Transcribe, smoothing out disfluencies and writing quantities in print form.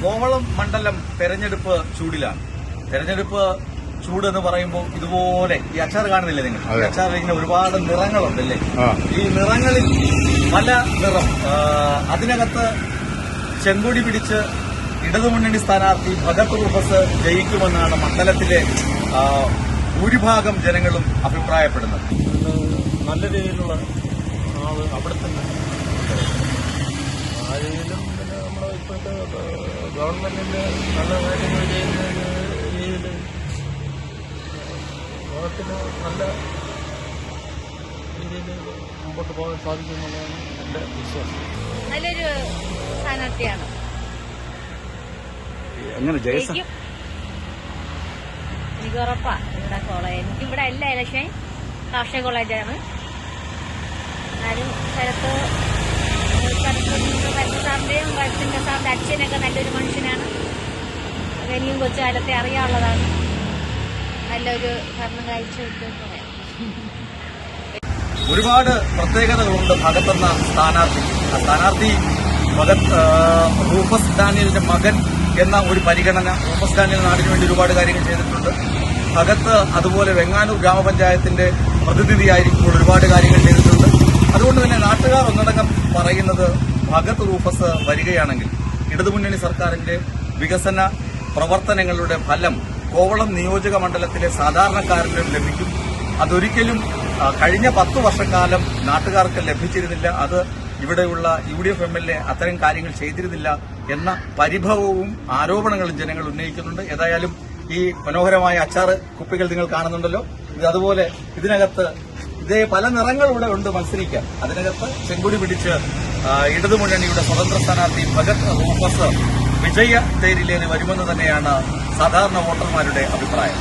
കോവളം മണ്ഡലം തെരഞ്ഞെടുപ്പ് ചൂടിലാണ്. തെരഞ്ഞെടുപ്പ് ചൂട് എന്ന് പറയുമ്പോൾ ഇതുപോലെ ഈ അച്ചാർ കാണുന്നില്ലേ നിങ്ങൾ? ഈ അച്ചാറിൽ ഇങ്ങനെ ഒരുപാട് നിറങ്ങളുണ്ടല്ലേ? ഈ നിറങ്ങളിൽ പല നിറം, അതിനകത്ത് ചെങ്കൊടി പിടിച്ച് ഇടതുമുന്നണി സ്ഥാനാർത്ഥി ഭഗത് റൂഫസ് ജയിക്കുമെന്നാണ് മണ്ഡലത്തിലെ ഭൂരിഭാഗം ജനങ്ങളും അഭിപ്രായപ്പെടുന്നത്. നല്ല രീതിയിലുള്ള ആള് അവിടെ തന്നെ ആ രീതിയിലും പിന്നെ നമ്മുടെ ഇപ്പോഴത്തെ ഗവൺമെന്റിന്റെ നല്ല കാര്യങ്ങൾ ചെയ്യുന്ന രീതിയിൽ ലോകത്തിന് നല്ല രീതിയിൽ മുമ്പോട്ട് പോകാൻ സാധിക്കുമെന്നുള്ളതാണ് എന്റെ വിശ്വാസം. നല്ലൊരു സ്ഥാനാർത്ഥിയാണ്. എനിക്ക് ഉറപ്പാ ഇവിടെ കോളേജ്. എനിക്കിവിടെ എല്ലാ ഇലക്ഷൻ കാർഷിക കോളേജാണ്. എന്നാലും സ്ഥലത്ത് സാറിന്റെയും വരത്തിന്റെ സാറിന്റെ അച്ഛനൊക്കെ നല്ലൊരു മനുഷ്യനാണ്. ഇനിയും കൊച്ചുകാലത്തെ അറിയാനുള്ളതാണ്. നല്ലൊരു ഭരണം കാഴ്ചവെച്ച് പറയാം. ഒരുപാട് പ്രത്യേകതകളുണ്ട് ഭഗത് എന്ന സ്ഥാനാർത്ഥി. ആ സ്ഥാനാർത്ഥി ഭഗത് റൂഫസ് ഡാനിയലിന്റെ മകൻ എന്ന ഒരു പരിഗണന. റൂഫസ് ഡാനിയൽ നാടിനു വേണ്ടി ഒരുപാട് കാര്യങ്ങൾ ചെയ്തിട്ടുണ്ട്. ഭഗത് അതുപോലെ വെങ്ങാനൂർ ഗ്രാമപഞ്ചായത്തിന്റെ പ്രതിനിധിയായിരിക്കുമ്പോൾ ഒരുപാട് കാര്യങ്ങൾ ചെയ്തിട്ടുണ്ട്. അതുകൊണ്ട് തന്നെ നാട്ടുകാർ ഒന്നടങ്കം പറയുന്നത് ഭഗത് റൂഫസ് വരികയാണെങ്കിൽ ഇടതുമുന്നണി സർക്കാരിന്റെ വികസന പ്രവർത്തനങ്ങളുടെ ഫലം കോവളം നിയോജക മണ്ഡലത്തിലെ സാധാരണക്കാരനും ലഭിക്കും. അതൊരിക്കലും കഴിഞ്ഞ 10 വർഷക്കാലം നാട്ടുകാർക്ക് ലഭിച്ചിരുന്നില്ല. അത് ഇവിടെയുള്ള UDF MLA അത്തരം കാര്യങ്ങൾ ചെയ്തിരുന്നില്ല എന്ന പരിഭവവും ആരോപണങ്ങളും ജനങ്ങൾ ഉന്നയിക്കുന്നുണ്ട്. ഏതായാലും ഈ മനോഹരമായ അച്ചാർ കുപ്പികൾ നിങ്ങൾ കാണുന്നുണ്ടല്ലോ. ഇത് അതുപോലെ ഇതിനകത്ത് ഇതേ പല നിറങ്ങളിവിടെ ഉണ്ട് മത്സരിക്കാൻ. അതിനകത്ത് ചെങ്കൊടി പിടിച്ച് ഇടതുമുന്നണിയുടെ സ്വതന്ത്ര സ്ഥാനാർത്ഥി ഭഗത് റൂഫസ് വിജയ തേരിലേറി വരുമെന്ന് തന്നെയാണ് സാധാരണ വോട്ടർമാരുടെ അഭിപ്രായം.